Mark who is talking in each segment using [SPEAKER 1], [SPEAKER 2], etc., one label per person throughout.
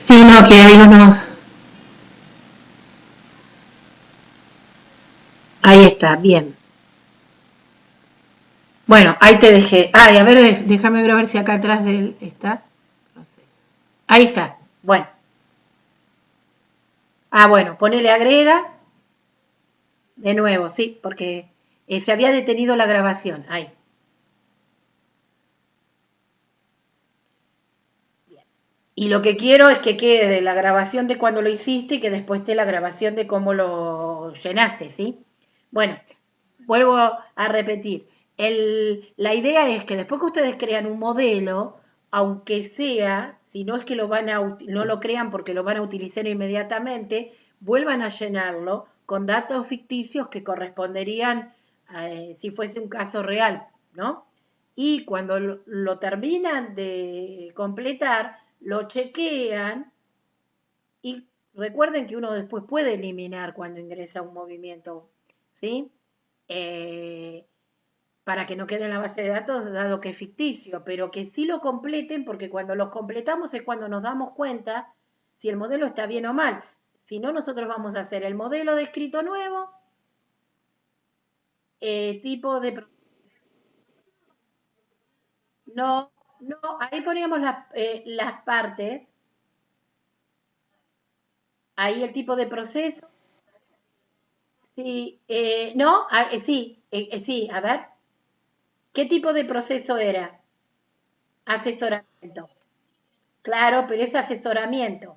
[SPEAKER 1] Sí, no, que hay unos... Ahí está, bien. Bueno, ahí te dejé. Ay, a ver, déjame ver a ver si acá atrás de él está. Ahí está. Bueno. Ah, bueno, ponele agrega de nuevo, sí, porque se había detenido la grabación. Ahí. Y lo que quiero es que quede la grabación de cuando lo hiciste y que después esté la grabación de cómo lo llenaste, ¿sí? Bueno, vuelvo a repetir. La idea es que después que ustedes crean un modelo, aunque sea, si no es que no lo crean porque lo van a utilizar inmediatamente, vuelvan a llenarlo con datos ficticios que corresponderían si fuese un caso real, ¿no? Y cuando lo terminan de completar, lo chequean y recuerden que uno después puede eliminar cuando ingresa un movimiento, ¿sí? Eh, para que no quede en la base de datos, dado que es ficticio, pero que sí lo completen, porque cuando los completamos es cuando nos damos cuenta si el modelo está bien o mal. Si no, nosotros vamos a hacer el modelo de escrito nuevo, tipo de... No, no, ahí poníamos las partes, ahí el tipo de proceso. Sí, no, sí, a ver, ¿qué tipo de proceso era? Asesoramiento. Claro, pero es asesoramiento.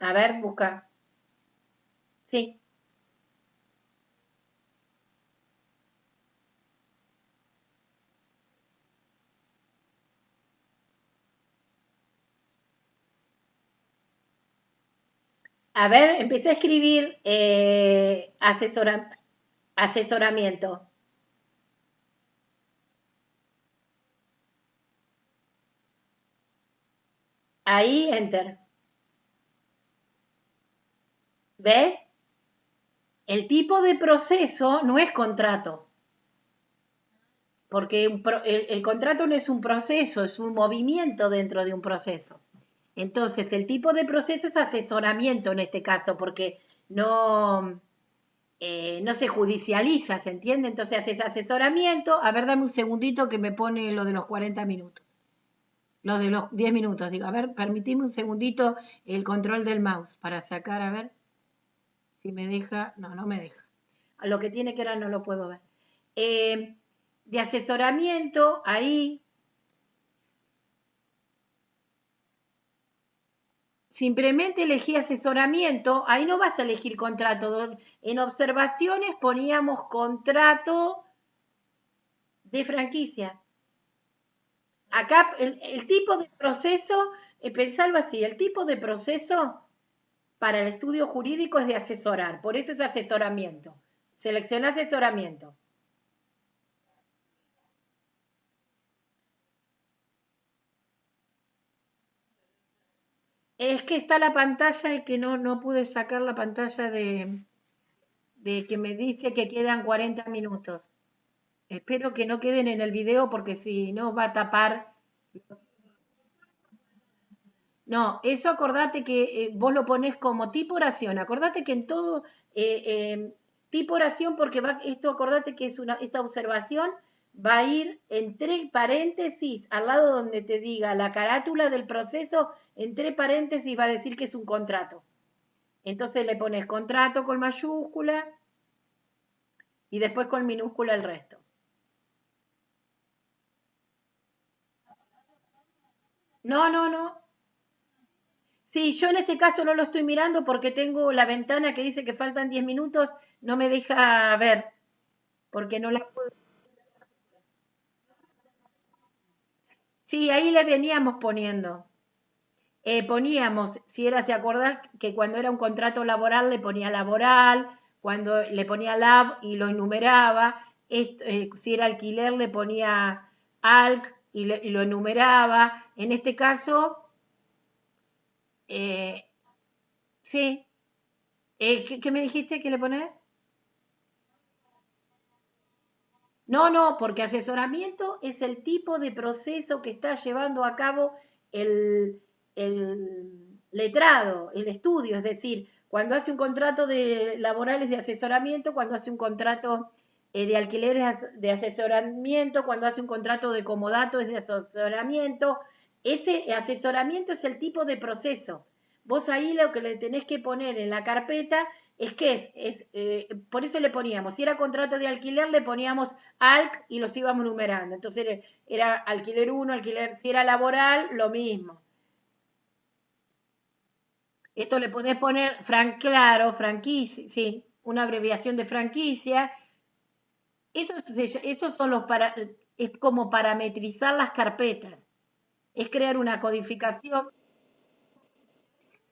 [SPEAKER 1] A ver, busca. Sí. A ver, empecé a escribir asesoramiento. Ahí, enter. ¿Ves? El tipo de proceso no es contrato, porque el contrato no es un proceso, es un movimiento dentro de un proceso. Entonces, el tipo de proceso es asesoramiento en este caso, porque no, no se judicializa, ¿se entiende? Entonces haces asesoramiento. A ver, dame un segundito que me pone lo de los 40 minutos. Lo de los 10 minutos, digo, a ver, permitime un segundito el control del mouse para sacar, a ver si me deja. No, no me deja. A lo que tiene que era no lo puedo ver. Eh, de asesoramiento, ahí simplemente elegí asesoramiento, ahí no vas a elegir contrato. En observaciones poníamos contrato de franquicia. Acá el tipo de proceso, pensarlo así, el tipo de proceso para el estudio jurídico es de asesorar, por eso es asesoramiento. Selecciona asesoramiento. Es que está la pantalla y que no pude sacar la pantalla de que me dice que quedan 40 minutos. Espero que no queden en el video porque si no va a tapar. No, eso acordate que vos lo ponés como tipo oración. Acordate que en todo tipo oración, porque esto acordate que esta observación va a ir entre paréntesis, al lado donde te diga la carátula del proceso, entre paréntesis va a decir que es un contrato. Entonces le pones contrato con mayúscula y después con minúscula el resto. No, no, no. Sí, yo en este caso no lo estoy mirando porque tengo la ventana que dice que faltan 10 minutos, no me deja ver, porque no la puedo. Sí, ahí le veníamos poniendo. Poníamos, si era, ¿se acordás que cuando era un contrato laboral le ponía laboral, cuando le ponía lab y lo enumeraba, si era alquiler le ponía alc y lo enumeraba. En este caso, eh, sí. ¿Qué me dijiste que le ponés? No, no, porque asesoramiento es el tipo de proceso que está llevando a cabo el, el letrado, el estudio, es decir, cuando hace un contrato de laborales de asesoramiento, cuando hace un contrato de alquileres de asesoramiento, cuando hace un contrato de comodato es de asesoramiento. Ese asesoramiento es el tipo de proceso. Vos ahí lo que le tenés que poner en la carpeta es que por eso le poníamos, si era contrato de alquiler, le poníamos ALC y los íbamos numerando. Entonces era alquiler 1, alquiler, si era laboral, lo mismo. Esto le podés poner claro, franquicia, sí, una abreviación de franquicia. Esos son es como parametrizar las carpetas. Es crear una codificación.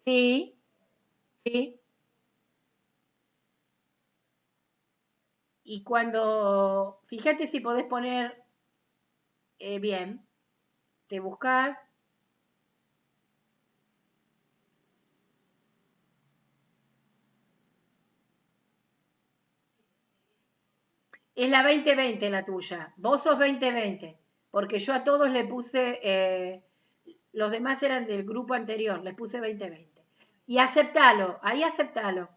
[SPEAKER 1] Sí, sí. Y cuando, fíjate si podés poner bien, te buscás. Es la 2020 la tuya. Vos sos 2020. Porque yo a todos le puse, los demás eran del grupo anterior, les puse 2020. Y aceptalo, ahí aceptalo.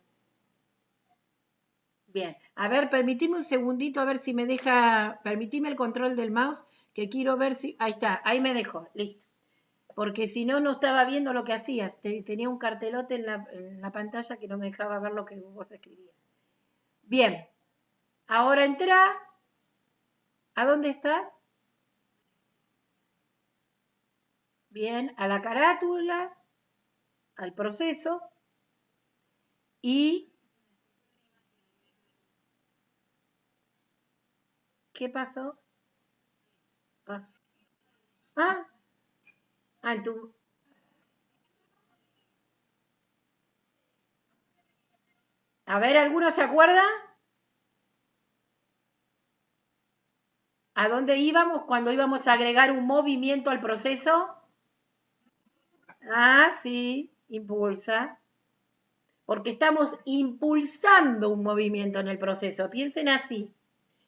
[SPEAKER 1] Bien, a ver, permitime un segundito a ver si me deja, permitime el control del mouse, que quiero ver si, ahí está, ahí me dejó, listo. Porque si no, no estaba viendo lo que hacías. Tenía un cartelote en la pantalla que no me dejaba ver lo que vos escribías. Bien, ahora entra, ¿a dónde está? Bien, a la carátula, al proceso y ¿qué pasó? Ah, ah, en tu, a ver, ¿alguno se acuerda? ¿A dónde íbamos cuando íbamos a agregar un movimiento al proceso? Ah, sí, impulsa. Porque estamos impulsando un movimiento en el proceso. Piensen así.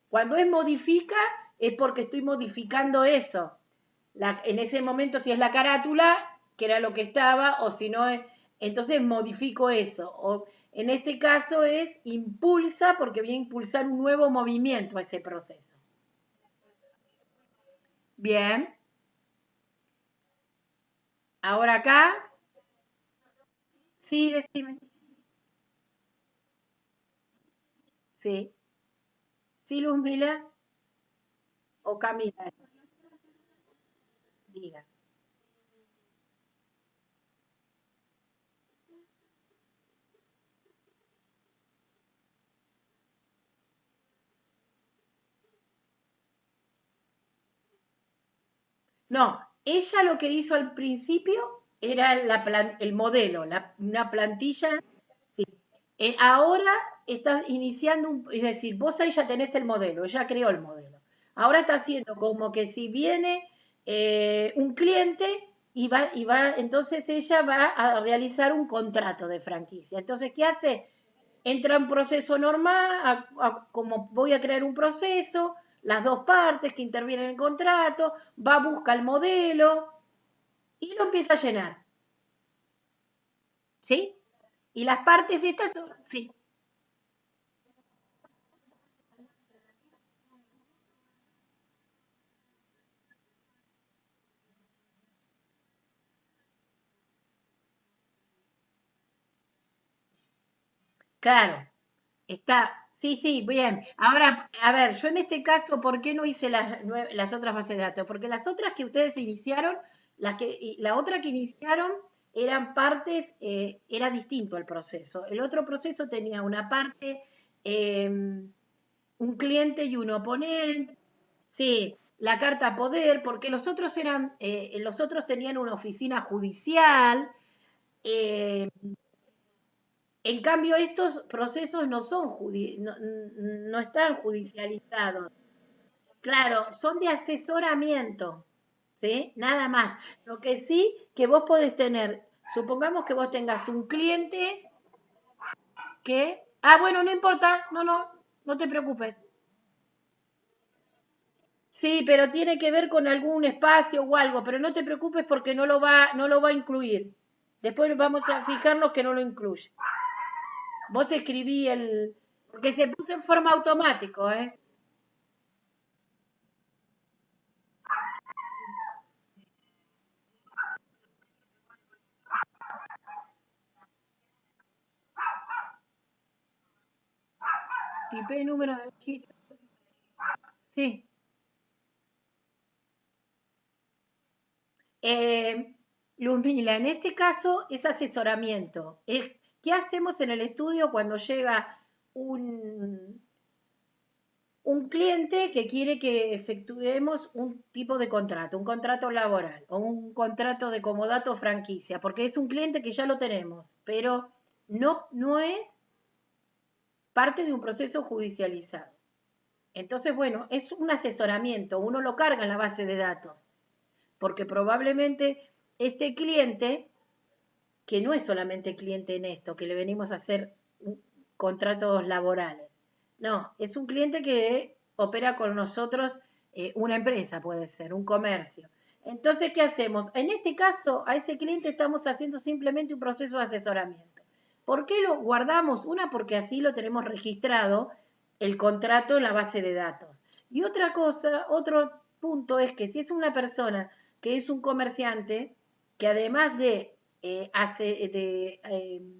[SPEAKER 1] Cuando es modifica, es porque estoy modificando eso. En ese momento, si es la carátula, que era lo que estaba, o si no, entonces modifico eso. O en este caso es impulsa, porque voy a impulsar un nuevo movimiento a ese proceso. Bien. Ahora acá, sí, decime. Sí. Sí, Luz Mila o Camila, diga. No, ella lo que hizo al principio era el modelo, una plantilla. Sí. Ahora está iniciando, es decir, vos ahí ya tenés el modelo, ella creó el modelo. Ahora está haciendo como que si viene un cliente entonces ella va a realizar un contrato de franquicia. Entonces, ¿qué hace? Entra un proceso normal, como voy a crear un proceso, las dos partes que intervienen en el contrato, va, busca el modelo y lo empieza a llenar, ¿sí? Y las partes estas son, sí, claro, está, sí, sí, bien. Ahora, a ver, yo en este caso, ¿por qué no hice las otras bases de datos? Porque las otras que ustedes iniciaron, la otra que iniciaron eran partes, era distinto el proceso. El otro proceso tenía una parte, un cliente y un oponente, sí, la carta poder, porque los otros tenían una oficina judicial, eh, en cambio, estos procesos no son no están judicializados. Claro, son de asesoramiento, ¿sí? Nada más. Lo que sí que vos podés tener, supongamos que vos tengas un cliente bueno, no importa, no, no, no te preocupes. Sí, pero tiene que ver con algún espacio o algo, pero no te preocupes porque no lo va a incluir. Después vamos a fijarnos que no lo incluye. Vos escribí porque se puso en forma automático, ¿eh? Tipé número de registro. Sí. Eh, Luzmila, en este caso es asesoramiento. ¿Qué hacemos en el estudio cuando llega un, un cliente que quiere que efectuemos un tipo de contrato, un contrato laboral o un contrato de comodato franquicia? Porque es un cliente que ya lo tenemos, pero no es parte de un proceso judicializado. Entonces, bueno, es un asesoramiento, uno lo carga en la base de datos, porque probablemente este cliente, que no es solamente cliente en esto, que le venimos a hacer contratos laborales, no, es un cliente que opera con nosotros, una empresa puede ser, un comercio. Entonces, ¿qué hacemos? En este caso, a ese cliente estamos haciendo simplemente un proceso de asesoramiento. ¿Por qué lo guardamos? Una, porque así lo tenemos registrado el contrato en la base de datos. Y otra cosa, otro punto es que si es una persona que es un comerciante, que además de,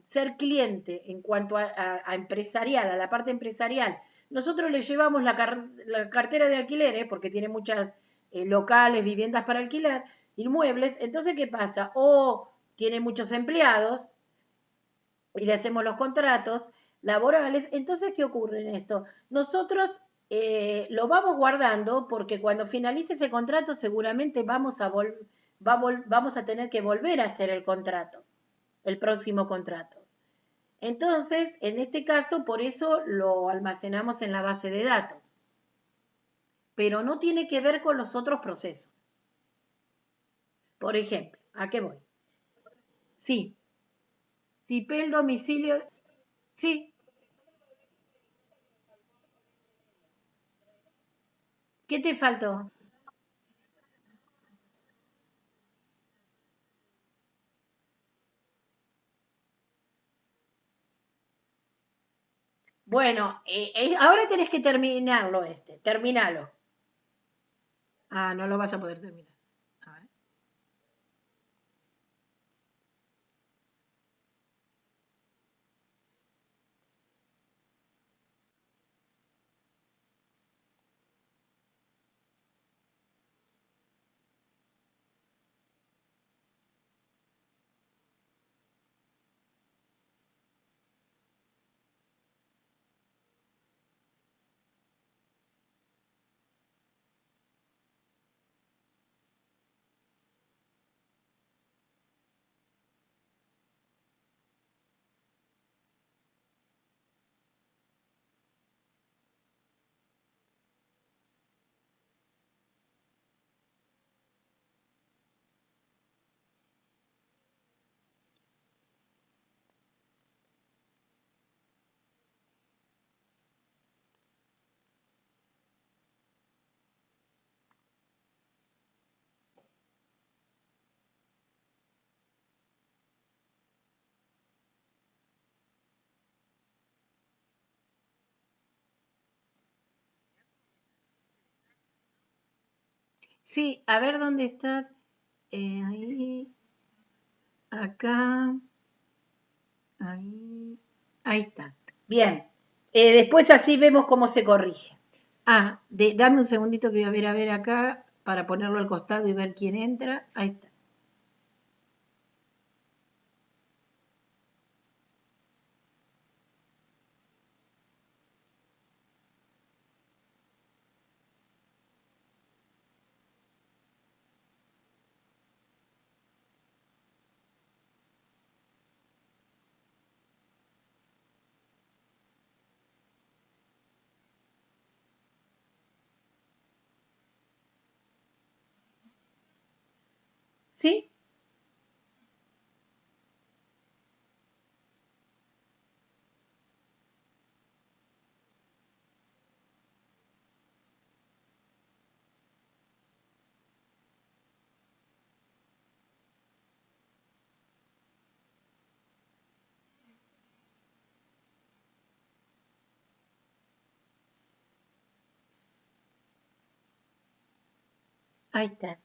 [SPEAKER 1] ser cliente en cuanto a empresarial, a la parte empresarial, nosotros le llevamos la cartera de alquileres, porque tiene muchas, locales, viviendas para alquilar, inmuebles. Entonces, ¿qué pasa? O tiene muchos empleados y le hacemos los contratos laborales. Entonces, ¿qué ocurre en esto? Nosotros, lo vamos guardando porque cuando finalice ese contrato seguramente vamos a tener que volver a hacer el contrato, el próximo contrato. Entonces, en este caso, por eso lo almacenamos en la base de datos, pero no tiene que ver con los otros procesos. Por ejemplo, ¿a qué voy? Sí, tipé el domicilio, sí, ¿qué te faltó? Bueno, ahora tenés que terminarlo terminalo. Ah, no lo vas a poder terminar. A ver. Sí, a ver dónde estás. Ahí, acá, ahí, ahí está. Bien. Después así vemos cómo se corrige. Ah, dame un segundito que voy a ver acá para ponerlo al costado y ver quién entra. Ahí está. ¿Sí? Ahí está.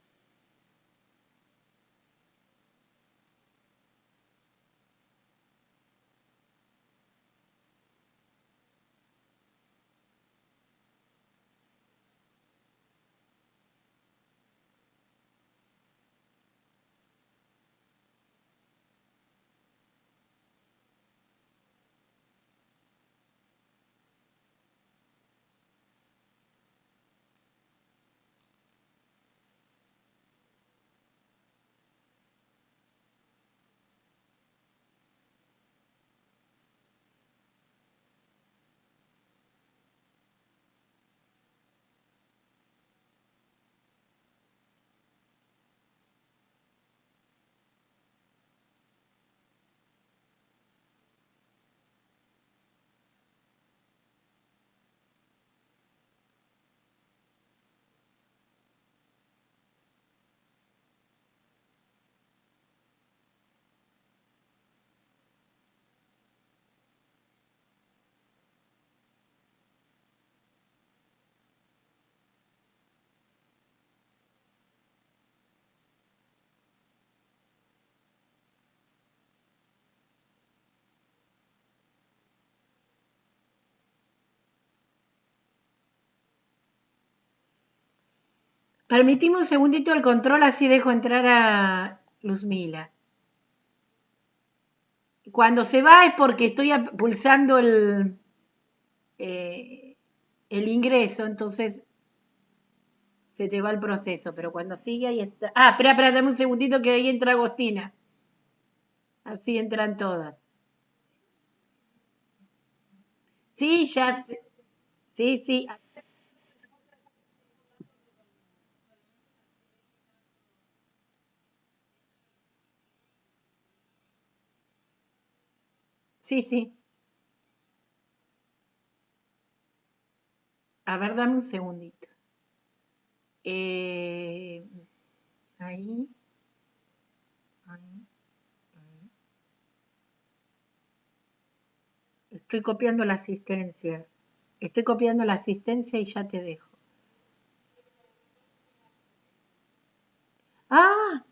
[SPEAKER 1] Permitime un segundito el control, así dejo entrar a Luzmila. Cuando se va es porque estoy pulsando eh, el ingreso, entonces se te va el proceso, pero cuando sigue ahí está. Ah, espera, dame un segundito que ahí entra Agostina. Así entran todas. Sí, ya. Sí, sí. Sí, sí. A ver, dame un segundito. Eh, ahí, ahí, ahí. Estoy copiando la asistencia. Estoy copiando la asistencia y ya te dejo. Ah,